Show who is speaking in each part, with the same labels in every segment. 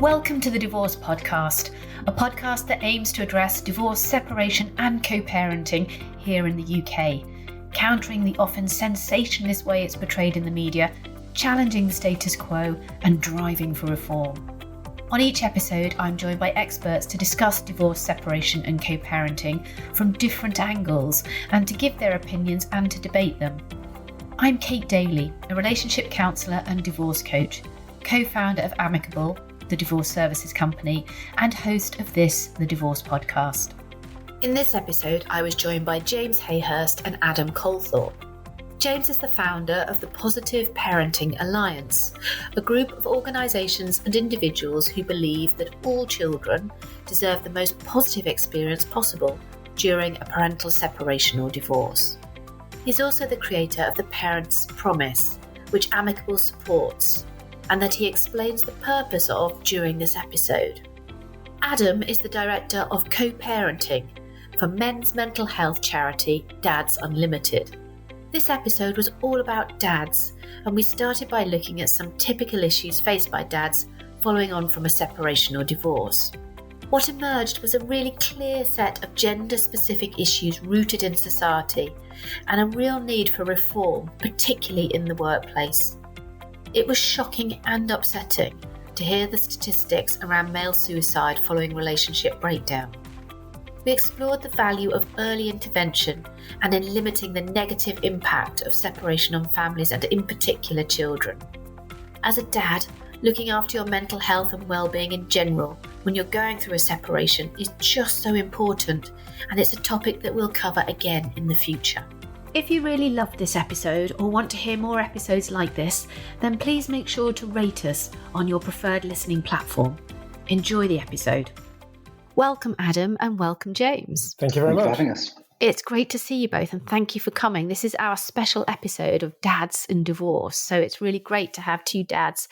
Speaker 1: Welcome to the Divorce Podcast, a podcast that aims to address divorce, separation and co-parenting here in the UK, countering the often sensationalist way it's portrayed in the media, challenging the status quo and driving for reform. On each episode, I'm joined by experts to discuss divorce, separation and co-parenting from different angles and to give their opinions and to debate them. I'm Kate Daly, a relationship counsellor and divorce coach, co-founder of Amicable, the divorce services company, and host of this, the Divorce Podcast. In this episode, I was joined by James Hayhurst and Adam Colthorpe. James is the founder of the Positive Parenting Alliance, a group of organisations and individuals who believe that all children deserve the most positive experience possible during a parental separation or divorce. He's also the creator of the Parents' Promise, which Amicable supports, and that he explains the purpose of during this episode. Adam is the director of co-parenting for men's mental health charity Dads Unlimited. This episode was all about dads, and we started by looking at some typical issues faced by dads following on from a separation or divorce. What emerged was a really clear set of gender-specific issues rooted in society and a real need for reform, particularly in the workplace. It was shocking and upsetting to hear the statistics around male suicide following relationship breakdown. We explored the value of early intervention and in limiting the negative impact of separation on families and in particular children. As a dad, looking after your mental health and well-being in general when you're going through a separation is just so important, and it's a topic that we'll cover again in the future. If you really loved this episode or want to hear more episodes like this, then please make sure to rate us on your preferred listening platform. Enjoy the episode. Welcome, Adam, and welcome, James.
Speaker 2: Thank you very much
Speaker 3: for having us.
Speaker 1: It's great to see you both, and thank you for coming. This is our special episode of Dads and Divorce, so it's really great to have two dads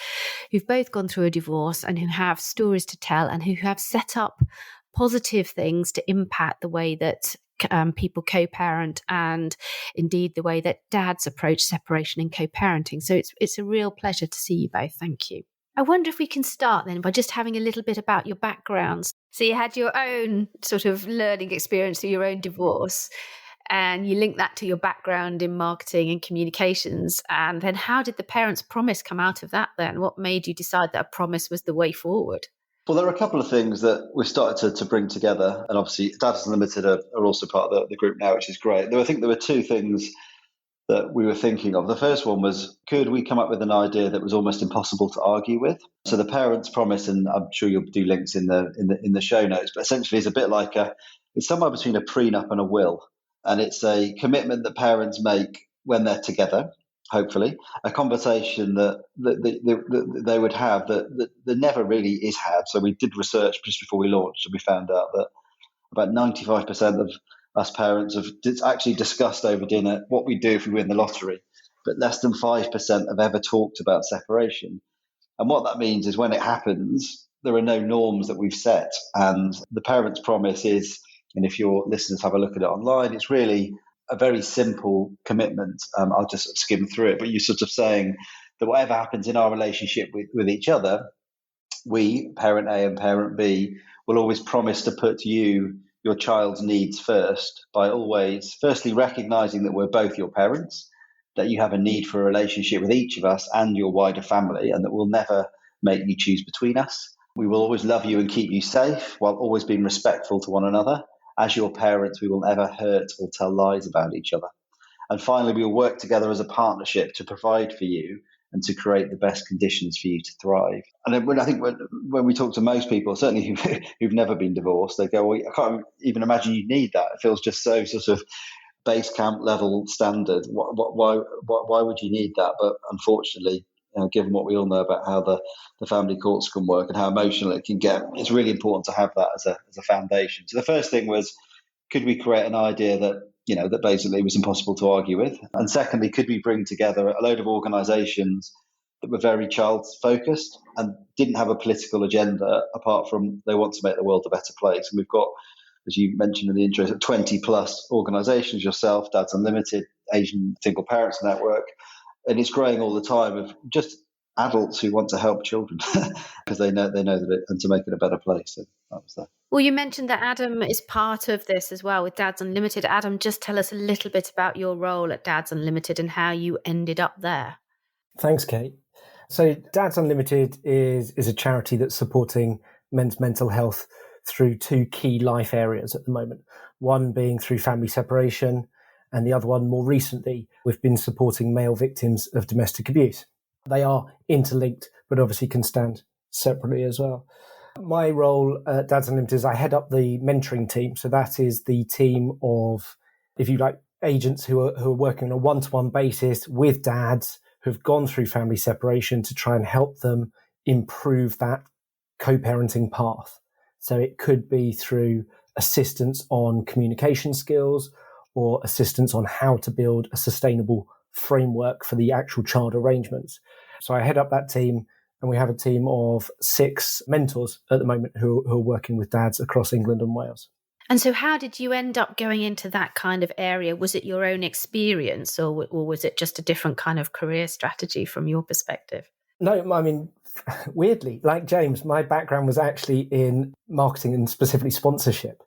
Speaker 1: who've both gone through a divorce and who have stories to tell and who have set up positive things to impact the way that people co-parent and indeed the way that dads approach separation and co-parenting. So it's a real pleasure to see you both. Thank you. I wonder if we can start then by just having a little bit about your backgrounds. So you had your own sort of learning experience through your own divorce, and you link that to your background in marketing and communications. And then how did the Parents' Promise come out of that then? What made you decide that a promise was the way forward?
Speaker 3: Well, there are a couple of things that we've started to bring together. And obviously, Dads Unlimited are also part of the group now, which is great. I think there were two things that we were thinking of. The first one was, could we come up with an idea that was almost impossible to argue with? So the Parents' Promise, and I'm sure you'll do links in the show notes, but essentially it's a bit like it's somewhere between a prenup and a will. And it's a commitment that parents make when they're together, hopefully, a conversation that they would have that never really is had. So we did research just before we launched, and we found out that about 95% of us parents have actually discussed over dinner what we do if we win the lottery, but less than 5% have ever talked about separation. And what that means is when it happens, there are no norms that we've set. And the Parents' Promise is, and if your listeners have a look at it online, it's really a very simple commitment. I'll just skim through it, but you're sort of saying that whatever happens in our relationship with each other, we, parent A and parent B, will always promise to put your child's needs first by always, firstly, recognizing that we're both your parents, that you have a need for a relationship with each of us and your wider family, and that we'll never make you choose between us. We will always love you and keep you safe while always being respectful to one another. As your parents, we will never hurt or tell lies about each other. And finally, we will work together as a partnership to provide for you and to create the best conditions for you to thrive. And I think when we talk to most people, certainly who've never been divorced, they go, well, I can't even imagine you need that. It feels just so sort of base camp level standard. Why would you need that? But unfortunately, given what we all know about how the family courts can work and how emotional it can get, it's really important to have that as a foundation. So the first thing was, could we create an idea that basically was impossible to argue with? And secondly, could we bring together a load of organisations that were very child-focused and didn't have a political agenda apart from they want to make the world a better place? And we've got, as you mentioned in the intro, 20-plus organisations, yourself, Dads Unlimited, Asian Single Parents Network, and it's growing all the time, of just adults who want to help children because they know that and to make it a better place. So that was that.
Speaker 1: Well, you mentioned that Adam is part of this as well with Dads Unlimited. Adam, just tell us a little bit about your role at Dads Unlimited and how you ended up there.
Speaker 2: Thanks, Kate. So Dads Unlimited is a charity that's supporting men's mental health through two key life areas at the moment. One being through family separation, and the other one more recently, we've been supporting male victims of domestic abuse. They are interlinked, but obviously can stand separately as well. My role at Dads Unlimited is I head up the mentoring team. So that is the team of, if you like, agents who are working on a one-to-one basis with dads who've gone through family separation to try and help them improve that co-parenting path. So it could be through assistance on communication skills or assistance on how to build a sustainable framework for the actual child arrangements. So I head up that team, and we have a team of 6 mentors at the moment who are working with dads across England and Wales.
Speaker 1: And so how did you end up going into that kind of area? Was it your own experience or was it just a different kind of career strategy from your perspective?
Speaker 2: No, I mean, weirdly, like James, my background was actually in marketing and specifically sponsorship.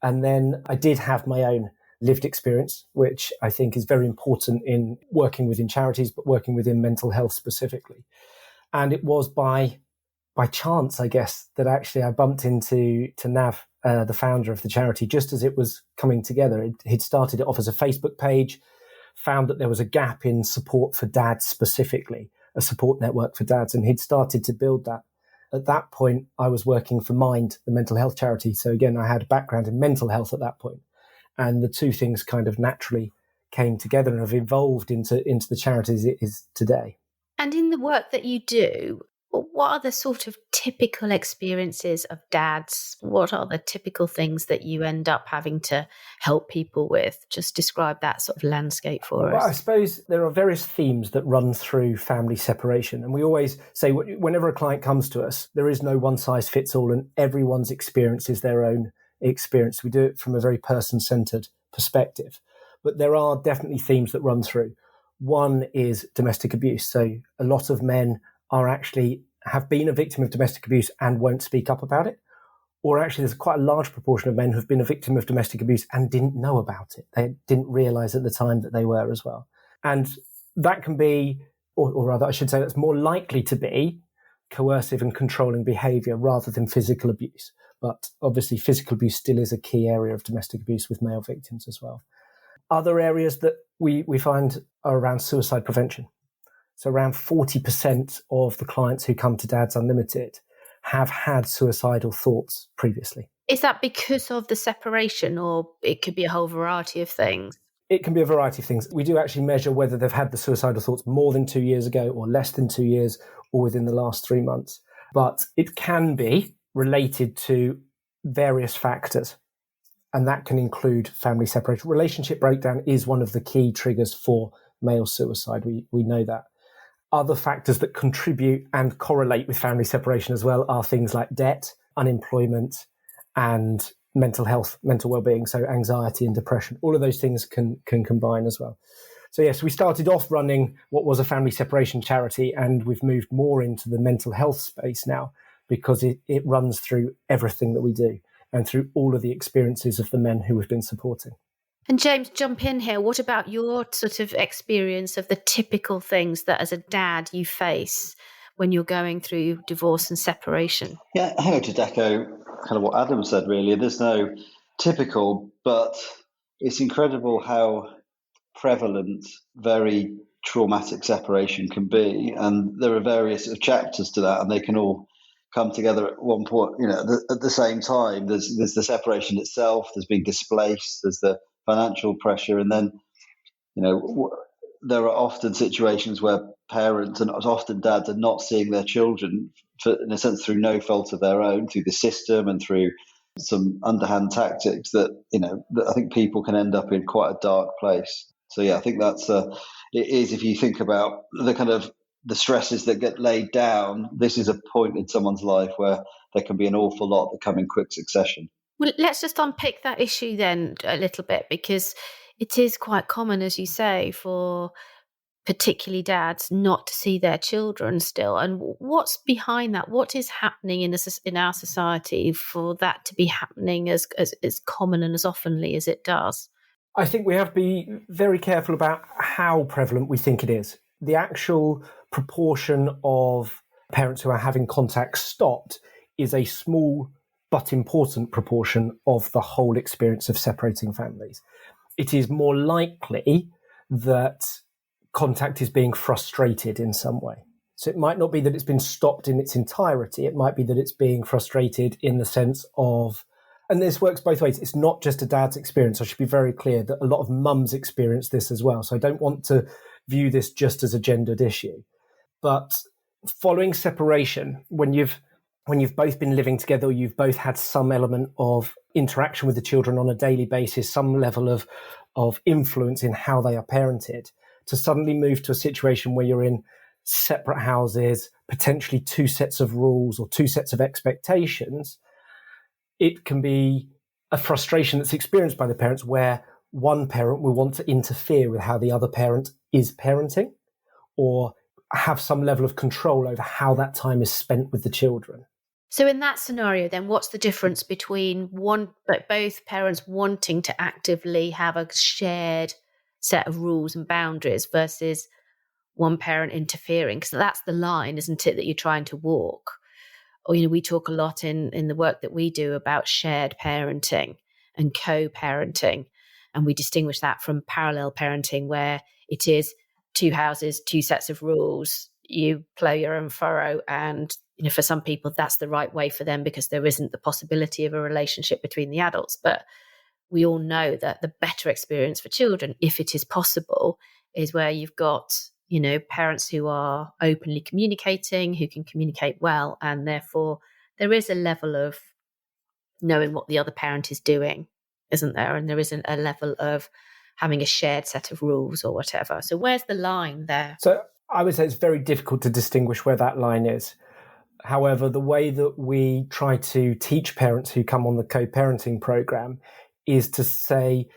Speaker 2: And then I did have my own lived experience, which I think is very important in working within charities, but working within mental health specifically. And it was by chance, I guess, that actually I bumped into Nav, the founder of the charity, just as it was coming together. He'd started it off as a Facebook page, found that there was a gap in support for dads specifically, a support network for dads, and he'd started to build that. At that point, I was working for Mind, the mental health charity. So again, I had a background in mental health at that point. And the two things kind of naturally came together and have evolved into the charity as it is today.
Speaker 1: And in the work that you do, what are the sort of typical experiences of dads? What are the typical things that you end up having to help people with? Just describe that sort of landscape for us.
Speaker 2: Well, I suppose there are various themes that run through family separation. And we always say whenever a client comes to us, there is no one size fits all and everyone's experience is their own experience. We do it from a very person-centered perspective. But there are definitely themes that run through. One is domestic abuse. So a lot of men have been a victim of domestic abuse and won't speak up about it. Or actually, there's quite a large proportion of men who've been a victim of domestic abuse and didn't know about it. They didn't realize at the time that they were as well. And that can be, or rather, I should say, that's more likely to be coercive and controlling behavior rather than physical abuse. But obviously, physical abuse still is a key area of domestic abuse with male victims as well. Other areas that we find are around suicide prevention. So around 40% of the clients who come to Dads Unlimited have had suicidal thoughts previously.
Speaker 1: Is that because of the separation, or it could be a whole variety of things?
Speaker 2: It can be a variety of things. We do actually measure whether they've had the suicidal thoughts more than 2 years ago or less than 2 years or within the last 3 months. But it can be related to various factors. And that can include family separation. Relationship breakdown is one of the key triggers for male suicide. We know that. Other factors that contribute and correlate with family separation as well are things like debt, unemployment, and mental health, mental well-being, so anxiety and depression. All of those things can combine as well. So yes, we started off running what was a family separation charity, and we've moved more into the mental health space now because it runs through everything that we do and through all of the experiences of the men who we've been supporting.
Speaker 1: And James, jump in here. What about your sort of experience of the typical things that as a dad you face when you're going through divorce and separation?
Speaker 3: Yeah, I would just echo kind of what Adam said, really. There's no typical, but it's incredible how prevalent very traumatic separation can be. And there are various chapters to that, and they can all come together at one point, at the same time. There's the separation itself, there's being displaced, there's the financial pressure, and then, there are often situations where parents and often dads are not seeing their children, in a sense, through no fault of their own, through the system and through some underhand tactics that I think people can end up in quite a dark place. So yeah, I think that's it is, if you think about the kind of the stresses that get laid down, this is a point in someone's life where there can be an awful lot that come in quick succession.
Speaker 1: Well, let's just unpick that issue then a little bit, because it is quite common, as you say, for particularly dads, not to see their children still? And what's behind that? What is happening in our society for that to be happening as common and as oftenly as it does?
Speaker 2: I think we have to be very careful about how prevalent we think it is. The actual proportion of parents who are having contact stopped is a small but important proportion of the whole experience of separating families. It is more likely that contact is being frustrated in some way. So it might not be that it's been stopped in its entirety. It might be that it's being frustrated in the sense of, and this works both ways. It's not just a dad's experience. I should be very clear that a lot of mums experience this as well. So I don't want to view this just as a gendered issue. But following separation, when you've both been living together, you've both had some element of interaction with the children on a daily basis, some level of influence in how they are parented, to suddenly move to a situation where you're in separate houses, potentially two sets of rules or two sets of expectations, it can be a frustration that's experienced by the parents where one parent will want to interfere with how the other parent is parenting or have some level of control over how that time is spent with the children.
Speaker 1: So in that scenario, then, what's the difference between both parents wanting to actively have a shared set of rules and boundaries versus one parent interfering? Because that's the line, isn't it, that you're trying to walk? Or, we talk a lot in the work that we do about shared parenting and co-parenting. And we distinguish that from parallel parenting, where it is two houses, two sets of rules, you plough your own furrow. And, for some people, that's the right way for them because there isn't the possibility of a relationship between the adults. But we all know that the better experience for children, if it is possible, is where you've got, parents who are openly communicating, who can communicate well, and therefore there is a level of knowing what the other parent is doing, isn't there? And there isn't a level of having a shared set of rules or whatever. So where's the line there?
Speaker 2: So I would say it's very difficult to distinguish where that line is. However, the way that we try to teach parents who come on the co-parenting program is to say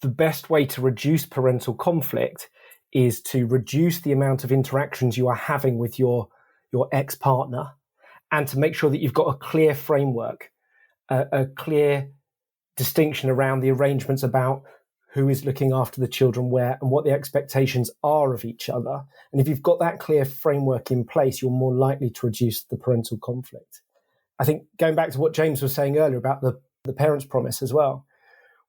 Speaker 2: the best way to reduce parental conflict is to reduce the amount of interactions you are having with your ex-partner, and to make sure that you've got a clear framework, a clear distinction around the arrangements about who is looking after the children where and what the expectations are of each other. And if you've got that clear framework in place, you're more likely to reduce the parental conflict. I think going back to what James was saying earlier about the parents' promise as well,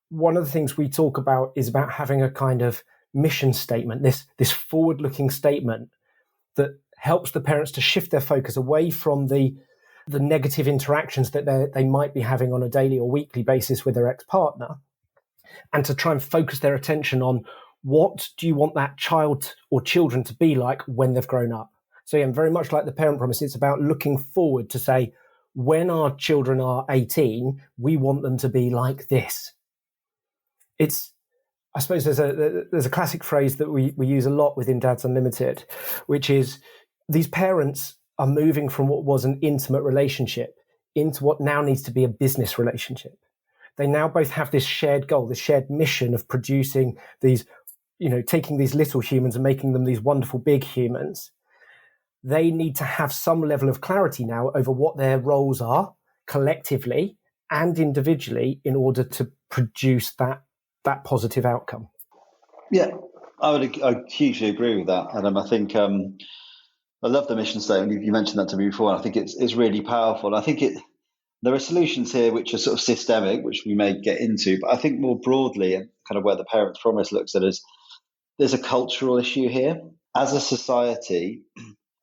Speaker 2: one of the things we talk about is about having a kind of mission statement, this forward-looking statement that helps the parents to shift their focus away from the negative interactions that they might be having on a daily or weekly basis with their ex-partner, and to try and focus their attention on what do you want that child or children to be like when they've grown up. So again, very much like the parent promise, it's about looking forward to say, when our children are 18, we want them to be like this. I suppose there's a classic phrase that we use a lot within Dads Unlimited, which is these parents are moving from what was an intimate relationship into what now needs to be a business relationship. They now both have this shared goal, this shared mission of producing these, taking these little humans and making them these wonderful big humans. They need to have some level of clarity now over what their roles are collectively and individually in order to produce that positive outcome.
Speaker 3: Yeah, I hugely agree with that, Adam. I think I love the mission statement. You mentioned that to me before. I think it's really powerful. I think there are solutions here which are sort of systemic, which we may get into, but I think more broadly, and kind of where the Parents' Promise looks at is there's a cultural issue here. As a society,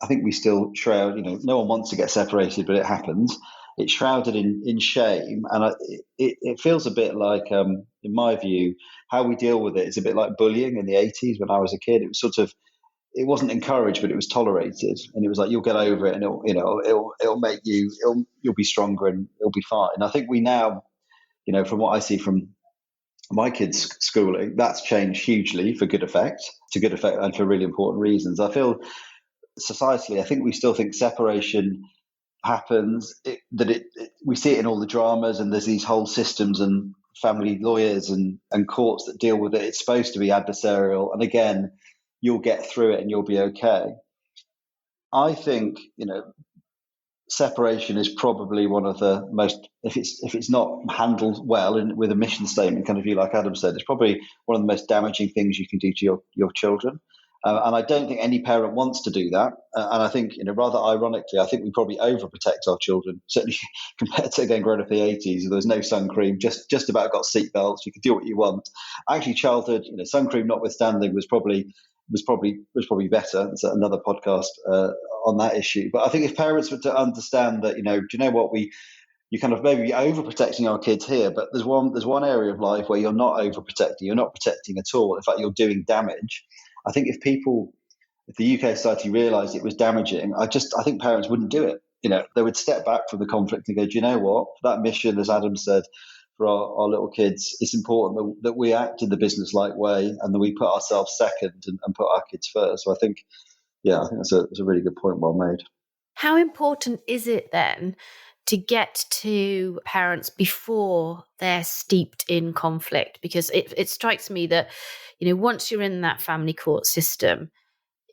Speaker 3: I think we still shroud, no one wants to get separated, but it happens. It's shrouded in shame, and it feels a bit like, in my view, how we deal with it is a bit like bullying in the 80s when I was a kid. It was it wasn't encouraged, but it was tolerated, and it was like, you'll get over it, and it'll make you'll be stronger and it'll be fine. And I think we now, from what I see from my kids' schooling, that's changed hugely to good effect, and for really important reasons. I feel societally, I think we still think separation happens, we see it in all the dramas, and there's these whole systems and family lawyers and courts that deal with it. It's supposed to be adversarial, and again, you'll get through it and you'll be okay. I think, separation is probably one of the most, if it's not handled well and with a mission statement kind of view, like Adam said, it's probably one of the most damaging things you can do to your children. And I don't think any parent wants to do that. And I think, rather ironically, I think we probably overprotect our children, certainly compared to, again, growing up in the 80s. There was no sun cream, just about got seat belts. You could do what you want. Actually, childhood, sun cream notwithstanding, was probably better. It's another podcast on that issue. But I think if parents were to understand that, do you know what, you kind of maybe overprotecting our kids here, but there's one area of life where you're not overprotecting, you're not protecting at all. In fact, you're doing damage. I think if the UK society realised it was damaging, I think parents wouldn't do it. They would step back from the conflict and go, do you know what? For that mission, as Adam said, for our little kids, it's important that we act in the business-like way and that we put ourselves second and put our kids first. So I think that's a really good point, well made.
Speaker 1: How important is it then to get to parents before they're steeped in conflict? Because it strikes me that, once you're in that family court system,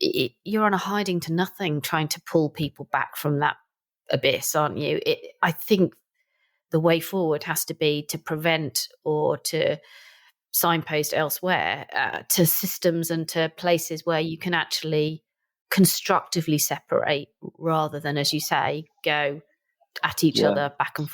Speaker 1: you're on a hiding to nothing trying to pull people back from that abyss, aren't you? I think the way forward has to be to prevent or to signpost elsewhere to systems and to places where you can actually constructively separate rather than, as you say, go at each other back and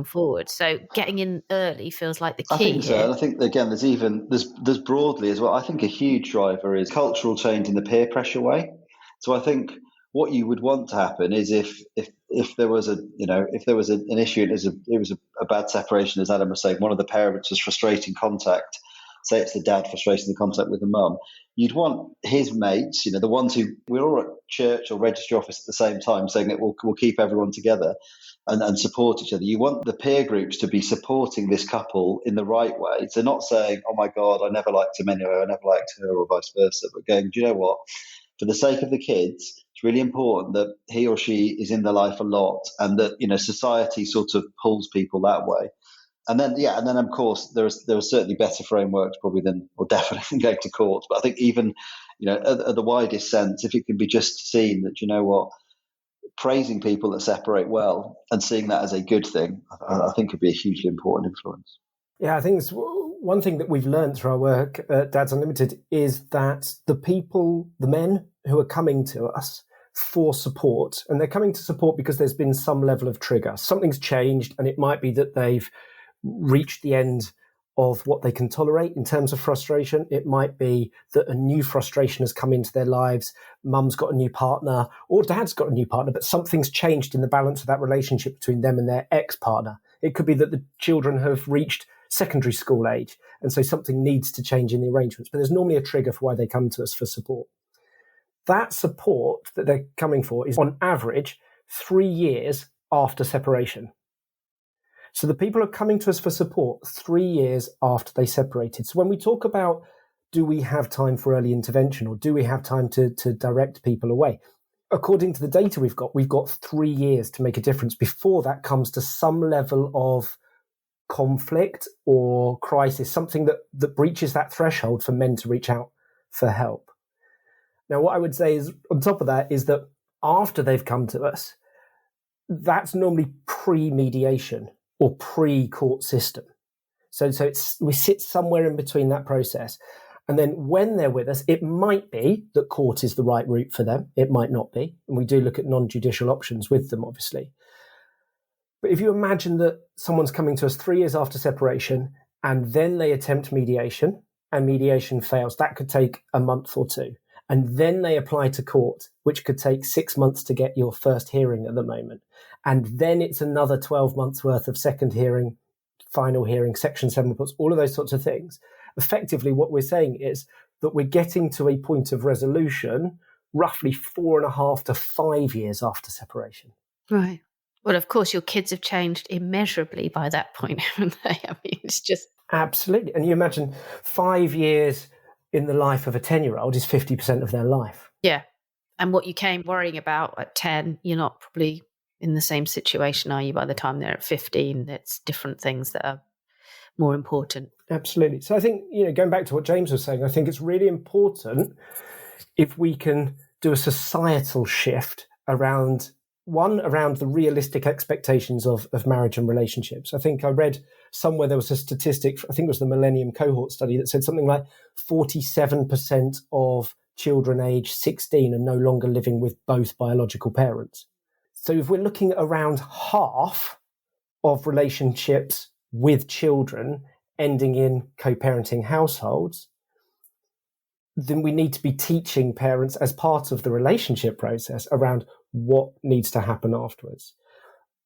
Speaker 1: forward. So getting in early feels like the key.
Speaker 3: I think so. And I think, again, there's broadly as well, I think a huge driver is cultural change in the peer pressure way. So I think what you would want to happen is if there was an issue, it was a bad separation, as Adam was saying, one of the parents was frustrating contact, say it's the dad frustrating the contact with the mum, you'd want his mates, the ones who we're all at church or registry office at the same time saying that we'll keep everyone together and support each other. You want the peer groups to be supporting this couple in the right way. So not saying, oh my God, I never liked him anyway, I never liked her, or vice versa, but going, do you know what? For the sake of the kids, it's really important that he or she is in their life a lot and that, society sort of pulls people that way. And then of course there are certainly better frameworks definitely than going to court. But I think even, at the widest sense, if it can be just seen that, you know what, praising people that separate well and seeing that as a good thing, I think could be a hugely important influence.
Speaker 2: Yeah, I think it's one thing that we've learned through our work at Dads Unlimited is that the men who are coming to us for support, and they're coming to support because there's been some level of trigger. Something's changed, and it might be that they've reached the end of what they can tolerate in terms of frustration. It might be that a new frustration has come into their lives. Mum's got a new partner or dad's got a new partner, but something's changed in the balance of that relationship between them and their ex-partner. It could be that the children have reached secondary school age, and so something needs to change in the arrangements. But there's normally a trigger for why they come to us for support. That support that they're coming for is on average 3 years after separation. So the people are coming to us for support 3 years after they separated. So when we talk about, do we have time for early intervention or do we have time to direct people away? According to the data we've got 3 years to make a difference before that comes to some level of conflict or crisis, something that breaches that threshold for men to reach out for help. Now, what I would say is, on top of that, is that after they've come to us, that's normally pre-mediation or pre-court system. So we sit somewhere in between that process. And then when they're with us, it might be that court is the right route for them. It might not be. And we do look at non-judicial options with them, obviously. But if you imagine that someone's coming to us 3 years after separation and then they attempt mediation and mediation fails, that could take a month or two. And then they apply to court, which could take 6 months to get your first hearing at the moment. And then it's another 12 months worth of second hearing, final hearing, Section 7 reports, all of those sorts of things. Effectively, what we're saying is that we're getting to a point of resolution roughly 4.5 to 5 years after separation.
Speaker 1: Right. Well, of course, your kids have changed immeasurably by that point, haven't they? I mean, it's just...
Speaker 2: Absolutely. And you imagine 5 years in the life of a 10-year-old is 50% of their life.
Speaker 1: Yeah. And what you came worrying about at 10, you're not probably in the same situation, are you, by the time they're at 15? It's different things that are more important.
Speaker 2: Absolutely. So I think, going back to what James was saying, I think it's really important if we can do a societal shift around the realistic expectations of marriage and relationships. I think I read somewhere there was a statistic, I think it was the Millennium Cohort study, that said something like 47% of children aged 16 are no longer living with both biological parents. So if we're looking around half of relationships with children ending in co-parenting households, then we need to be teaching parents as part of the relationship process around what needs to happen afterwards.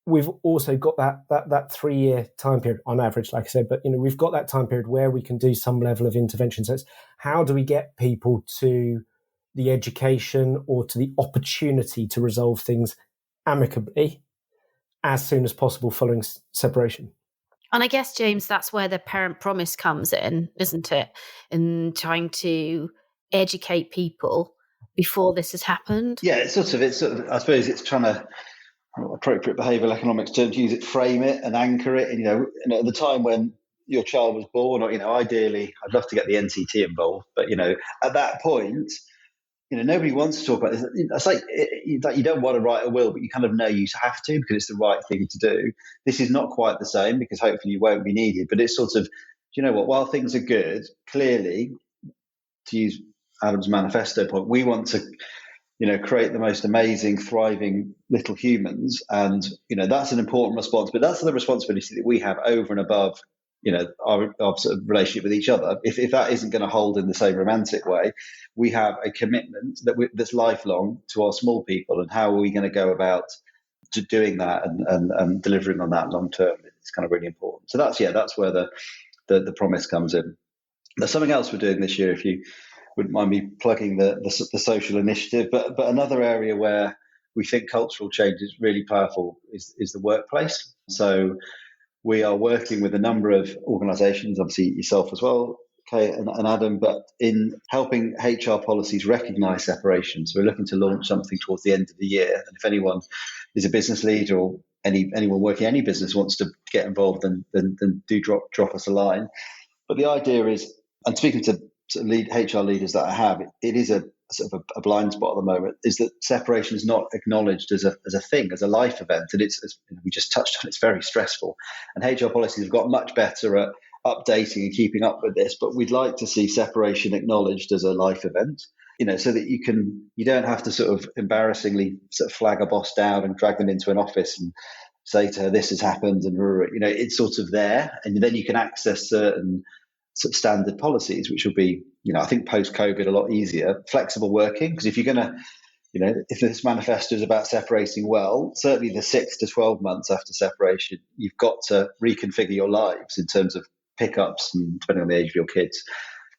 Speaker 2: We've also got that 3-year time period on average, like I said, but we've got that time period where we can do some level of intervention. So it's how do we get people to the education or to the opportunity to resolve things amicably as soon as possible following separation?
Speaker 1: And I guess, James, that's where the parent promise comes in, isn't it? In trying to educate people before this has happened.
Speaker 3: Yeah, it's sort of I suppose it's trying to, appropriate behavioural economics term to use it, frame it and anchor it. And, at the time when your child was born, or, ideally, I'd love to get the NCT involved, but, at that point, nobody wants to talk about this. It's like you don't want to write a will, but you kind of know you have to because it's the right thing to do. This is not quite the same because hopefully you won't be needed, but it's sort of, while things are good, clearly, to use Adam's manifesto point, we want to, create the most amazing, thriving little humans. And, that's an important response, but that's the responsibility that we have over and above, our sort of relationship with each other. If that isn't going to hold in the same romantic way, we have a commitment that's lifelong to our small people. And how are we going to go about doing that and delivering on that long term? It's kind of really important. So that's where the promise comes in. There's something else we're doing this year, if you wouldn't mind me plugging the social initiative, but another area where we think cultural change is really powerful is the workplace. So we are working with a number of organisations, obviously yourself as well, Kate and Adam, but in helping HR policies recognise separation. So we're looking to launch something towards the end of the year. And if anyone is a business leader or anyone working any business wants to get involved, then do drop us a line. But the idea is, and speaking to HR leaders that I have, it is a sort of a blind spot at the moment, is that separation is not acknowledged as a thing, as a life event. And it's, as we just touched on, it's very stressful. And HR policies have got much better at updating and keeping up with this. But we'd like to see separation acknowledged as a life event, so that you don't have to sort of embarrassingly sort of flag a boss down and drag them into an office and say to her, this has happened. And, it's sort of there. And then you can access certain sort of standard policies, which will be, I think post-COVID a lot easier. Flexible working, because if you're going to, if this manifesto is about separating well, certainly the 6 to 12 months after separation, you've got to reconfigure your lives in terms of pickups and depending on the age of your kids.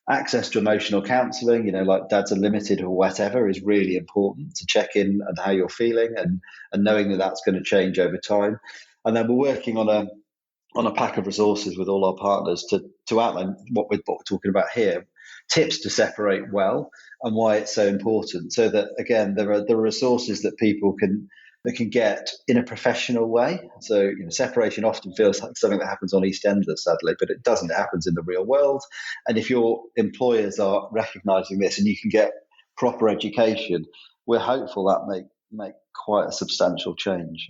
Speaker 3: Access to emotional counselling, like Dad's Unlimited or whatever, is really important to check in on how you're feeling and knowing that that's going to change over time. And then we're working on a pack of resources with all our partners to outline what we're talking about here, tips to separate well and why it's so important. So that, again, there are resources that people can get in a professional way. So, separation often feels like something that happens on EastEnders, sadly, but it doesn't. It happens in the real world. And if your employers are recognising this and you can get proper education, we're hopeful that make quite a substantial change.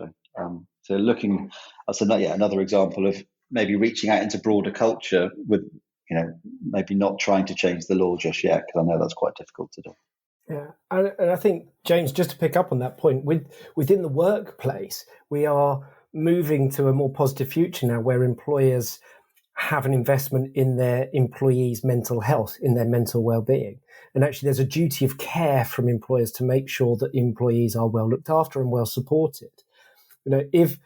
Speaker 3: So looking, that's another example of maybe reaching out into broader culture with, maybe not trying to change the law just yet, because I know that's quite difficult to do.
Speaker 2: Yeah, and I think, James, just to pick up on that point, within the workplace, we are moving to a more positive future now where employers have an investment in their employees' mental health, in their mental well-being. And actually, there's a duty of care from employers to make sure that employees are well looked after and well supported. If,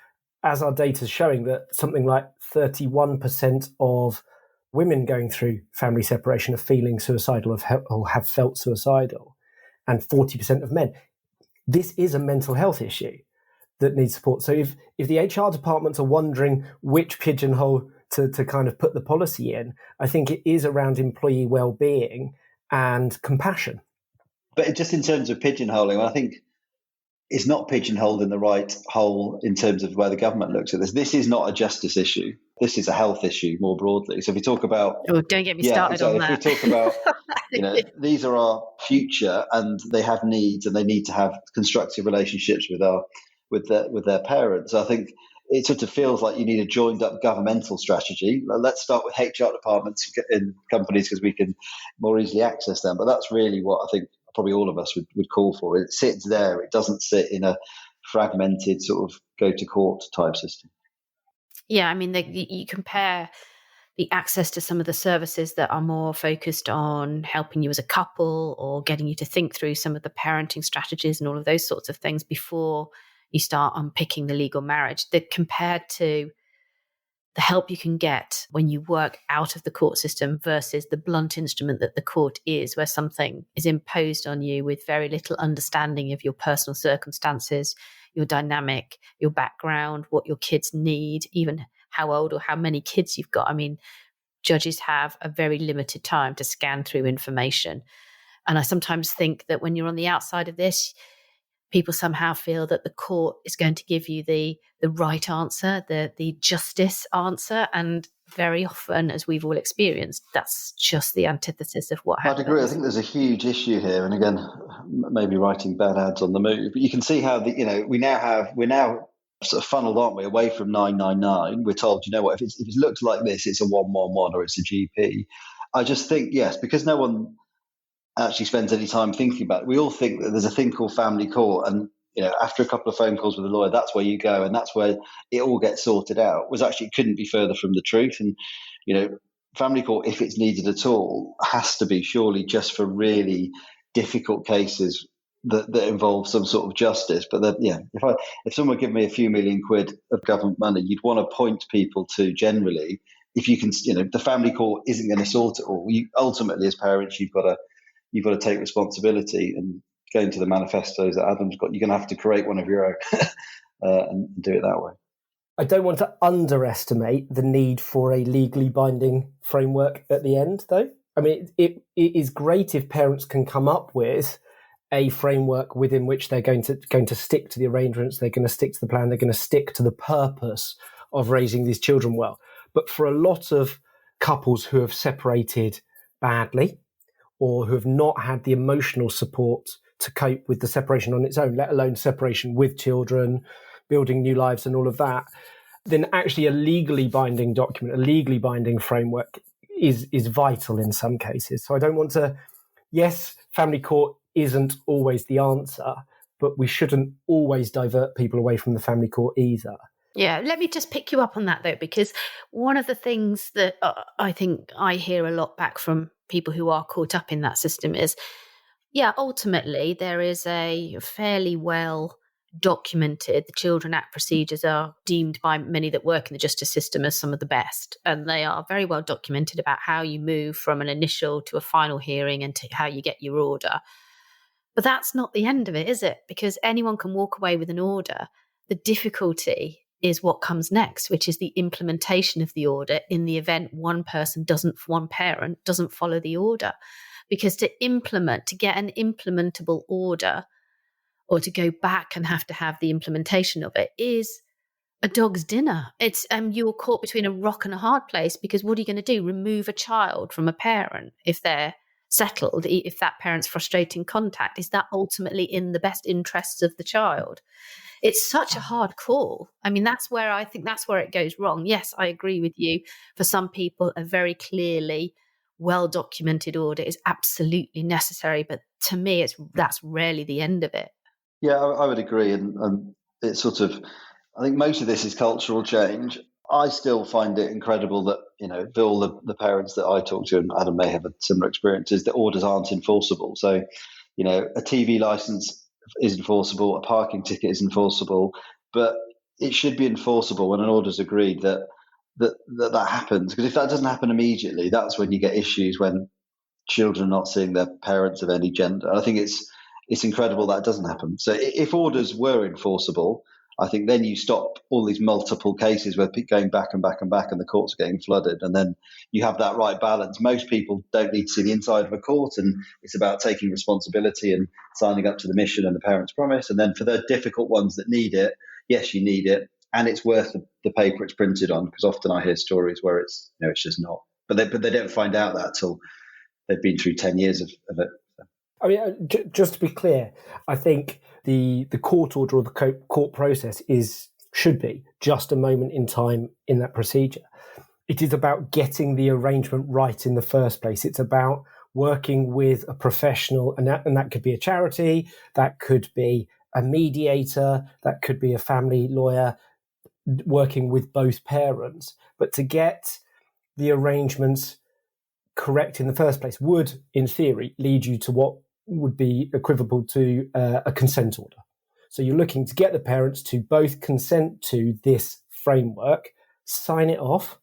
Speaker 2: as our data is showing, that something like 31% of women going through family separation are feeling suicidal or have felt suicidal, and 40% of men, this is a mental health issue that needs support. So if the HR departments are wondering which pigeonhole to kind of put the policy in, I think it is around employee well-being and compassion.
Speaker 3: But just in terms of pigeonholing, I think it's not pigeonholed in the right hole in terms of where the government looks at this. This is not a justice issue. this is a health issue more broadly. So if we talk about,
Speaker 1: Oh, don't get me
Speaker 3: yeah,
Speaker 1: started
Speaker 3: exactly.
Speaker 1: on that.
Speaker 3: If we talk about, these are our future, and they have needs, and they need to have constructive relationships with their parents. I think it sort of feels like you need a joined up governmental strategy. Let's start with HR departments in companies because we can more easily access them. But that's really what I think probably all of us would call for. It sits there. It doesn't sit in a fragmented sort of go to court type system.
Speaker 1: Yeah, I mean, you compare the access to some of the services that are more focused on helping you as a couple or getting you to think through some of the parenting strategies and all of those sorts of things before you start unpicking the legal marriage, that compared to the help you can get when you work out of the court system versus the blunt instrument that the court is, where something is imposed on you with very little understanding of your personal circumstances, your dynamic, your background, what your kids need, even how old or how many kids you've got. I mean, judges have a very limited time to scan through information. And I sometimes think that when you're on the outside of this, people somehow feel that the court is going to give you the right answer, the justice answer. And very often, as we've all experienced, that's just the antithesis of what happens.
Speaker 3: I'd agree. I think there's a huge issue here. And again, maybe writing bad ads on the move, but you can see how we're now sort of funneled, aren't we, away from 999. We're told, you know what, if it looks like this, it's a 111 or it's a GP. I just think, yes, because no one actually spends any time thinking about it. We all think that there's a thing called family court, and after a couple of phone calls with a lawyer, that's where you go, and that's where it all gets sorted out. Was actually, it couldn't be further from the truth. And family court, if it's needed at all, has to be surely just for really difficult cases that involve some sort of justice. But then, if someone give me a few million quid of government money, you'd want to point people to generally, if you can, the family court isn't going to sort it all. Ultimately, as parents, you've got to take responsibility, and going to the manifestos that Adam's got, you're going to have to create one of your own and do it that way.
Speaker 2: I don't want to underestimate the need for a legally binding framework at the end, though. I mean, it is great if parents can come up with a framework within which they're going to stick to the arrangements, they're going to stick to the plan, they're going to stick to the purpose of raising these children well. But for a lot of couples who have separated badly, or who have not had the emotional support to cope with the separation on its own, let alone separation with children, building new lives and all of that, then actually a legally binding document, a legally binding framework is vital in some cases. So I don't want to, yes, family court isn't always the answer, but we shouldn't always divert people away from the family court either.
Speaker 1: Yeah, let me just pick you up on that, though, because one of the things that I think I hear a lot back from people who are caught up in that system is, ultimately there is a fairly well documented, the Children Act procedures are deemed by many that work in the justice system as some of the best, and they are very well documented about how you move from an initial to a final hearing and to how you get your order. But that's not the end of it, is it? Because anyone can walk away with an order. The difficulty is what comes next, which is the implementation of the order in the event one parent doesn't follow the order. Because to get an implementable order, or to go back and have to have the implementation of it, is a dog's dinner. It's you're caught between a rock and a hard place, because what are you going to do? Remove a child from a parent if they're settled, if that parent's frustrating contact? Is that ultimately in the best interests of the child? It's such a hard call. I mean, that's where it goes wrong. Yes, I agree with you. For some people, a very clearly well-documented order is absolutely necessary. But to me, that's rarely the end of it.
Speaker 3: Yeah, I would agree. And it's sort of, I think most of this is cultural change. I still find it incredible that, all the parents that I talk to, and Adam may have a similar experience, is that orders aren't enforceable. So, a TV license is enforceable, a parking ticket is enforceable, but it should be enforceable when an order's agreed that happens. Because if that doesn't happen immediately, that's when you get issues, when children are not seeing their parents of any gender. I think it's incredible that doesn't happen. So if orders were enforceable, I think then you stop all these multiple cases where people going back and back and back, and the courts are getting flooded. And then you have that right balance. Most people don't need to see the inside of a court, and it's about taking responsibility and signing up to the mission and the parents' promise. And then for the difficult ones that need it, yes, you need it. and it's worth the paper it's printed on, because often I hear stories where it's it's just not. But they don't find out that till they've been through 10 years of it.
Speaker 2: I mean, just to be clear, I think the court order or the court process should be just a moment in time in that procedure. It is about getting the arrangement right in the first place. It's about working with a professional, and that could be a charity, that could be a mediator, that could be a family lawyer, working with both parents. But to get the arrangements correct in the first place would, in theory, lead you to what would be equivalent to a consent order. So you're looking to get the parents to both consent to this framework, sign it off,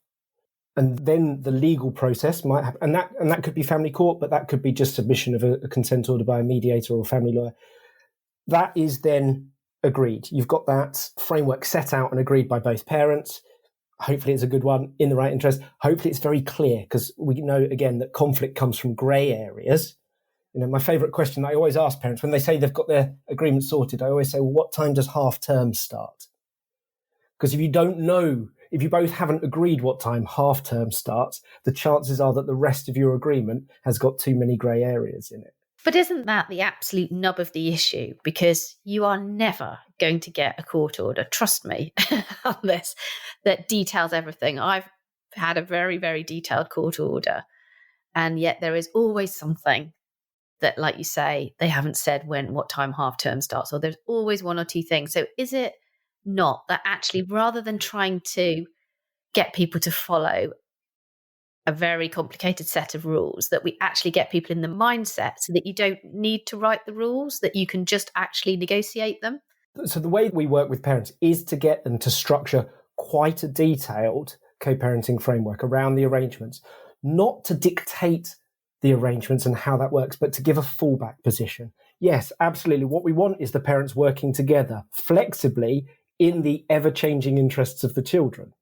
Speaker 2: and then the legal process might happen. And that could be family court, but that could be just submission of a consent order by a mediator or a family lawyer. That is then agreed. You've got that framework set out and agreed by both parents. Hopefully it's a good one in the right interest. Hopefully it's very clear, because we know, again, that conflict comes from grey areas. My favourite question I always ask parents when they say they've got their agreement sorted, I always say, well, what time does half term start? Because if you don't know, if you both haven't agreed what time half term starts, the chances are that the rest of your agreement has got too many grey areas in it.
Speaker 1: But isn't that the absolute nub of the issue? Because you are never going to get a court order, trust me, on this, that details everything. I've had a very, very detailed court order, and yet there is always something that, like you say, they haven't said what time half term starts, or there's always one or two things. So is it not that actually, rather than trying to get people to follow a very complicated set of rules, that we actually get people in the mindset so that you don't need to write the rules, that you can just actually negotiate them?
Speaker 2: So the way we work with parents is to get them to structure quite a detailed co-parenting framework around the arrangements, not to dictate the arrangements and how that works, but to give a fallback position. Yes, absolutely. What we want is the parents working together flexibly in the ever-changing interests of the children.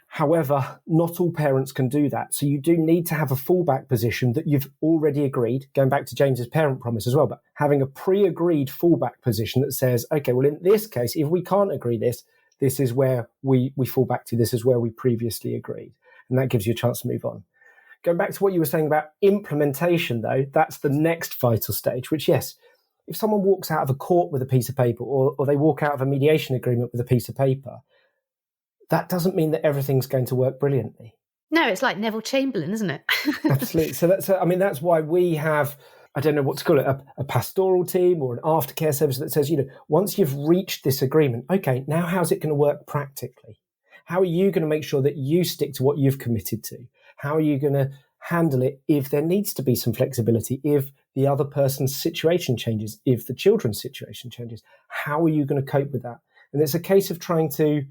Speaker 2: However, not all parents can do that. So you do need to have a fallback position that you've already agreed, going back to James's parent promise as well, but having a pre-agreed fallback position that says, okay, well, in this case, if we can't agree this is where we fall back to, this is where we previously agreed. And that gives you a chance to move on. Going back to what you were saying about implementation, though, that's the next vital stage, which, yes, if someone walks out of a court with a piece of paper, or they walk out of a mediation agreement with a piece of paper, that doesn't mean that everything's going to work brilliantly.
Speaker 1: No, it's like Neville Chamberlain, isn't it?
Speaker 2: Absolutely. So that's why we have, I don't know what to call it, a pastoral team or an aftercare service that says, once you've reached this agreement, okay, now how's it going to work practically? How are you going to make sure that you stick to what you've committed to? How are you going to handle it if there needs to be some flexibility, if the other person's situation changes, if the children's situation changes? How are you going to cope with that? And it's a case of trying to,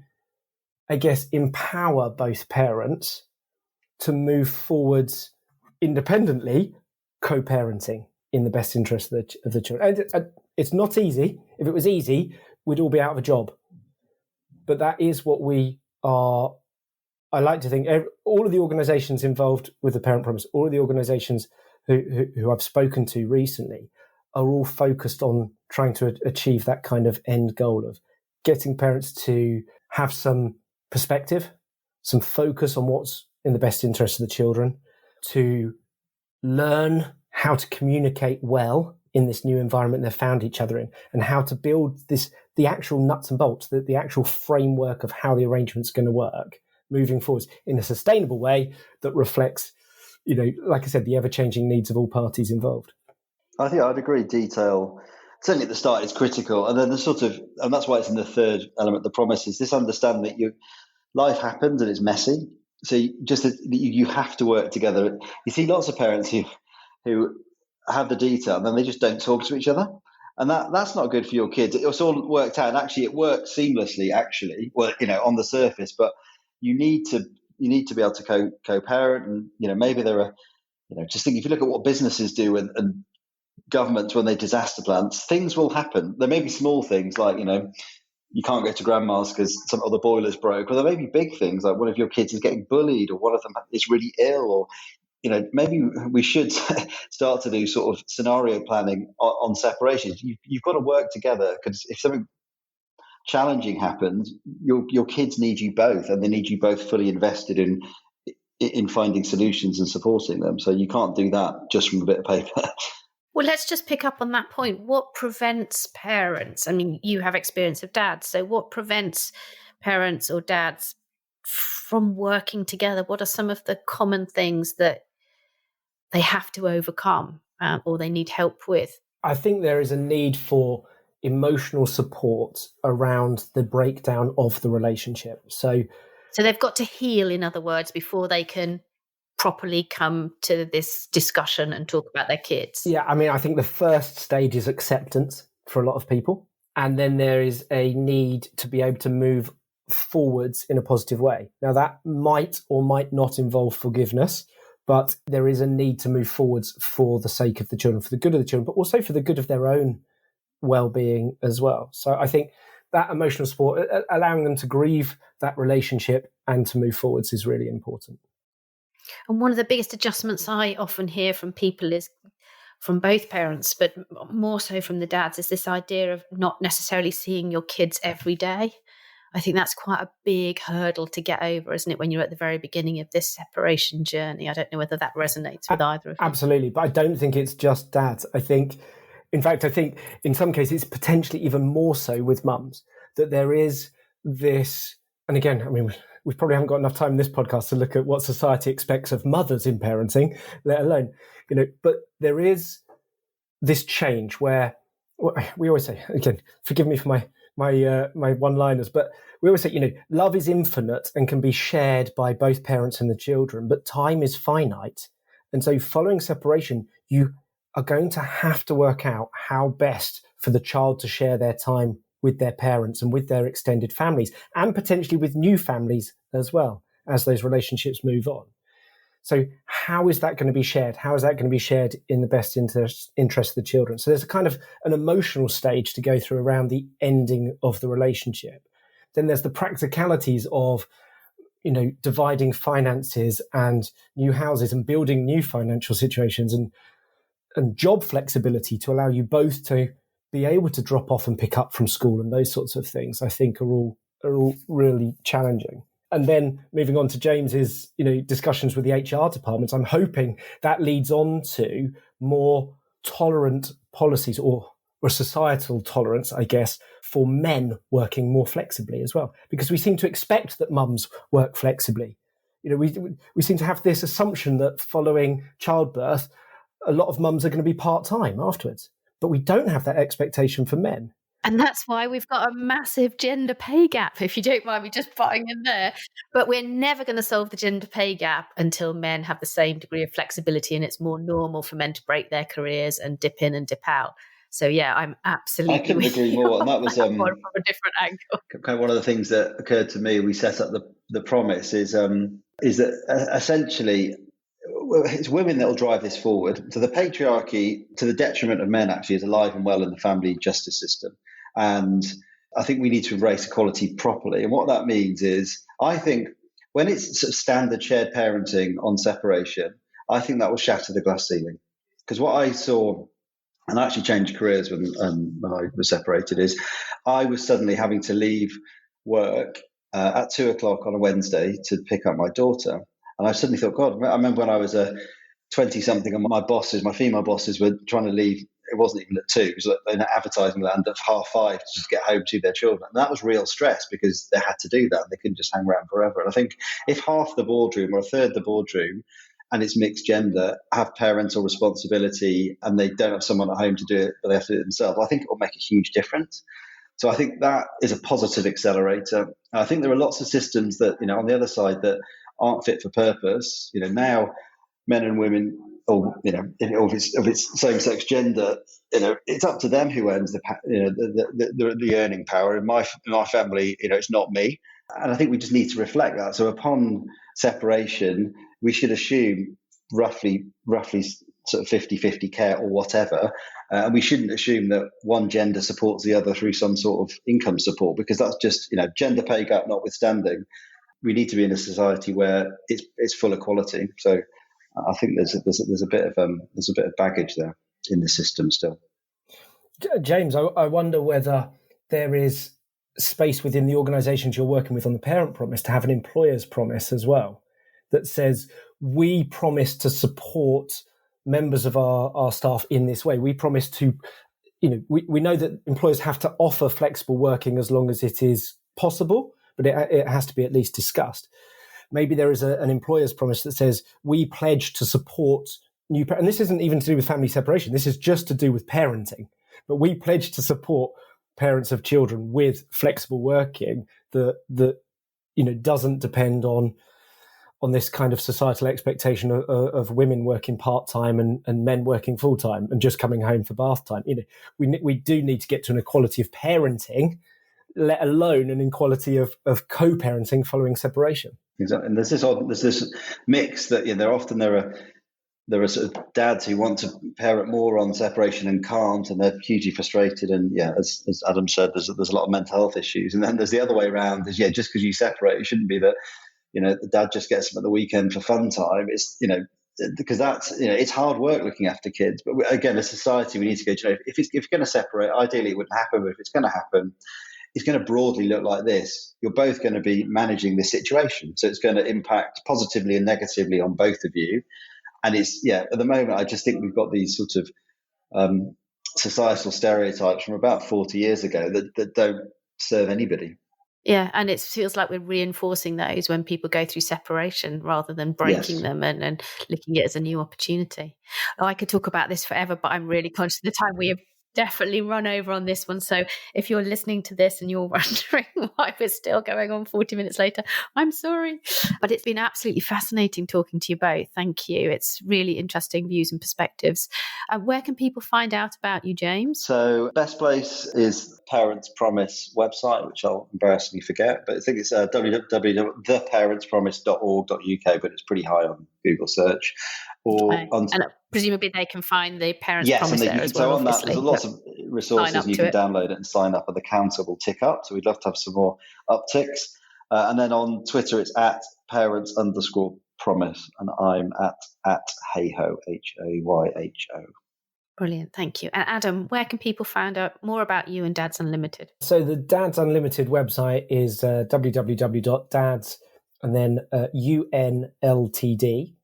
Speaker 2: I guess, empower both parents to move forwards independently, co-parenting in the best interest of the children. And it's not easy. If it was easy, we'd all be out of a job. But that is what we are. I like to think all of the organisations involved with the Parent Promise, all of the organisations who I've spoken to recently, are all focused on trying to achieve that kind of end goal of getting parents to have some perspective, some focus on what's in the best interest of the children, to learn how to communicate well in this new environment they've found each other in, and how to build the actual nuts and bolts, the actual framework of how the arrangement's going to work moving forwards in a sustainable way that reflects, like I said, the ever-changing needs of all parties involved.
Speaker 3: I think I'd agree. Detail, certainly at the start, is critical, and then and that's why it's in the third element. The promise is this understanding that life happens and it's messy. So you have to work together. You see lots of parents who have the detail and then they just don't talk to each other, and that's not good for your kids. It's all worked out, and actually it works seamlessly. On the surface, but you need to be able to co-parent, and maybe there are just think if you look at what businesses do and governments when they disaster plans, things will happen. There may be small things like you can't go to grandma's because some other boiler's broke, or there may be big things like one of your kids is getting bullied, or one of them is really ill, or maybe we should start to do sort of scenario planning on separations. You've got to work together, because if something challenging happens, your kids need you both, and they need you both fully invested in finding solutions and supporting them. So you can't do that just from a bit of paper.
Speaker 1: Well, let's just pick up on that point. What prevents parents? I mean, you have experience of dads. So what prevents parents or dads from working together? What are some of the common things that they have to overcome or they need help with?
Speaker 2: I think there is a need for emotional support around the breakdown of the relationship. So
Speaker 1: they've got to heal, in other words, before they can properly come to this discussion and talk about their kids.
Speaker 2: Yeah, I mean, I think the first stage is acceptance for a lot of people. And then there is a need to be able to move forwards in a positive way. Now, that might or might not involve forgiveness, but there is a need to move forwards for the sake of the children, for the good of the children, but also for the good of their own well-being as well. So I think that emotional support, allowing them to grieve that relationship and to move forwards, is really important.
Speaker 1: And one of the biggest adjustments I often hear from people is from both parents, but more so from the dads, is this idea of not necessarily seeing your kids every day. I think that's quite a big hurdle to get over, isn't it, when you're at the very beginning of this separation journey? I don't know whether that resonates with either of you.
Speaker 2: Absolutely, but I don't think it's just dads. I think in some cases it's potentially even more so with mums, that there is this, and again, I mean, we probably haven't got enough time in this podcast to look at what society expects of mothers in parenting, let alone, but there is this change where we always say, again, forgive me for my one-liners, but we always say, love is infinite and can be shared by both parents and the children, but time is finite. And so following separation, you are going to have to work out how best for the child to share their time with their parents and with their extended families, and potentially with new families as well as those relationships move on. So how is that going to be shared? How is that going to be shared in the best interest of the children? So there's a kind of an emotional stage to go through around the ending of the relationship. Then there's the practicalities of, dividing finances and new houses and building new financial situations and job flexibility to allow you both to be able to drop off and pick up from school, and those sorts of things, I think, are all really challenging. And then moving on to James's, discussions with the HR departments, I'm hoping that leads on to more tolerant policies or societal tolerance, I guess, for men working more flexibly as well, because we seem to expect that mums work flexibly. We seem to have this assumption that following childbirth, a lot of mums are going to be part-time afterwards. But we don't have that expectation for men.
Speaker 1: And that's why we've got a massive gender pay gap, if you don't mind me just butting in there. But we're never going to solve the gender pay gap until men have the same degree of flexibility, and it's more normal for men to break their careers and dip in and dip out. So, yeah, I'm absolutely...
Speaker 3: I couldn't agree more. And that was
Speaker 1: from a different angle.
Speaker 3: Kind of one of the things that occurred to me. We set up the promise is that essentially... it's women that will drive this forward. So the patriarchy, to the detriment of men, actually is alive and well in the family justice system. And I think we need to embrace equality properly. And what that means is, I think when it's sort of standard shared parenting on separation, I think that will shatter the glass ceiling. Because what I saw, and I actually changed careers when I was separated, is I was suddenly having to leave work at 2:00 on a Wednesday to pick up my daughter. And I suddenly thought, God, I remember when I was a 20-something and my female bosses were trying to leave. It wasn't even at 2. It was in advertising land at 5:30 to just get home to their children. And that was real stress because they had to do that. They couldn't just hang around forever. And I think if half the boardroom or a third of the boardroom, and it's mixed gender, have parental responsibility and they don't have someone at home to do it, but they have to do it themselves, I think it will make a huge difference. So I think that is a positive accelerator. I think there are lots of systems that, on the other side that aren't fit for purpose. Now men and women, or if it's same-sex gender, it's up to them who owns the earning power. In my family, it's not me, and I think we just need to reflect that. So upon separation, we should assume roughly sort of 50-50 care or whatever, and we shouldn't assume that one gender supports the other through some sort of income support, because that's just gender pay gap notwithstanding. We need to be in a society where it's full equality. So I think there's a bit of baggage there in the system still.
Speaker 2: James, I wonder whether there is space within the organisations you're working with on the parent promise to have an employer's promise as well that says, we promise to support members of our staff in this way. We promise to, we know that employers have to offer flexible working as long as it is possible, but it has to be at least discussed. Maybe there is an employer's promise that says, we pledge to support new parents. And this isn't even to do with family separation. This is just to do with parenting. But we pledge to support parents of children with flexible working that doesn't depend on this kind of societal expectation of women working part-time and men working full-time and just coming home for bath time. We do need to get to an equality of parenting, let alone an equality of co-parenting following separation.
Speaker 3: Exactly. And there's this mix that there are sort of dads who want to parent more on separation and can't, and they're hugely frustrated. And as Adam said, there's a lot of mental health issues. And then there's the other way around: is just because you separate, it shouldn't be that the dad just gets them at the weekend for fun time. It's because that's it's hard work looking after kids. But again, as a society, we need to go. If you're going to separate, ideally it wouldn't happen. But if it's going to happen, it's going to broadly look like this. You're both going to be managing this situation, so it's going to impact positively and negatively on both of you. And it's at the moment, I just think we've got these sort of societal stereotypes from about 40 years ago that don't serve anybody.
Speaker 1: Yeah, and it feels like we're reinforcing those when people go through separation rather than breaking them and looking at it as a new opportunity. Oh, I could talk about this forever, but I'm really conscious of the time. We have definitely run over on this one. So if you're listening to this and you're wondering why we're still going on 40 minutes later, I'm sorry. But it's been absolutely fascinating talking to you both. Thank you. It's really interesting views and perspectives. Where can people find out about you, James?
Speaker 3: So best place is Parents Promise website, which I'll embarrassingly forget, but I think it's www.theparentspromise.org.uk, but it's pretty high on Google search.
Speaker 1: And presumably they can find the Parents Promise there as well.
Speaker 3: So on that, there's lots of resources, and you can download it and sign up, and the counter will tick up. So we'd love to have some more upticks. And then on Twitter, it's at parents_promise, and I'm at Hayho, Hayhho.
Speaker 1: Brilliant, thank you. And Adam, where can people find out more about you and Dads Unlimited?
Speaker 2: So the Dads Unlimited website is www.dads and then unltd.org.uk.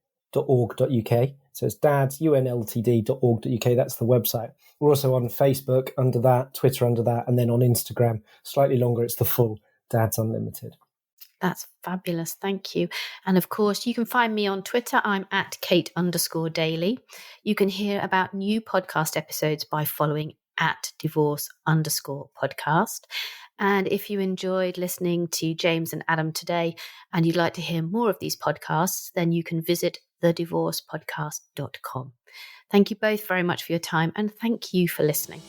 Speaker 2: So it's dads, unltd.org.uk. That's the website. We're also on Facebook under that, Twitter under that, and then on Instagram, slightly longer, it's the full Dads Unlimited.
Speaker 1: That's fabulous. Thank you. And of course, you can find me on Twitter. I'm at Kate_Daly. You can hear about new podcast episodes by following at divorce_podcast. And if you enjoyed listening to James and Adam today and you'd like to hear more of these podcasts, then you can visit thedivorcepodcast.com. Thank you both very much for your time, and thank you for listening.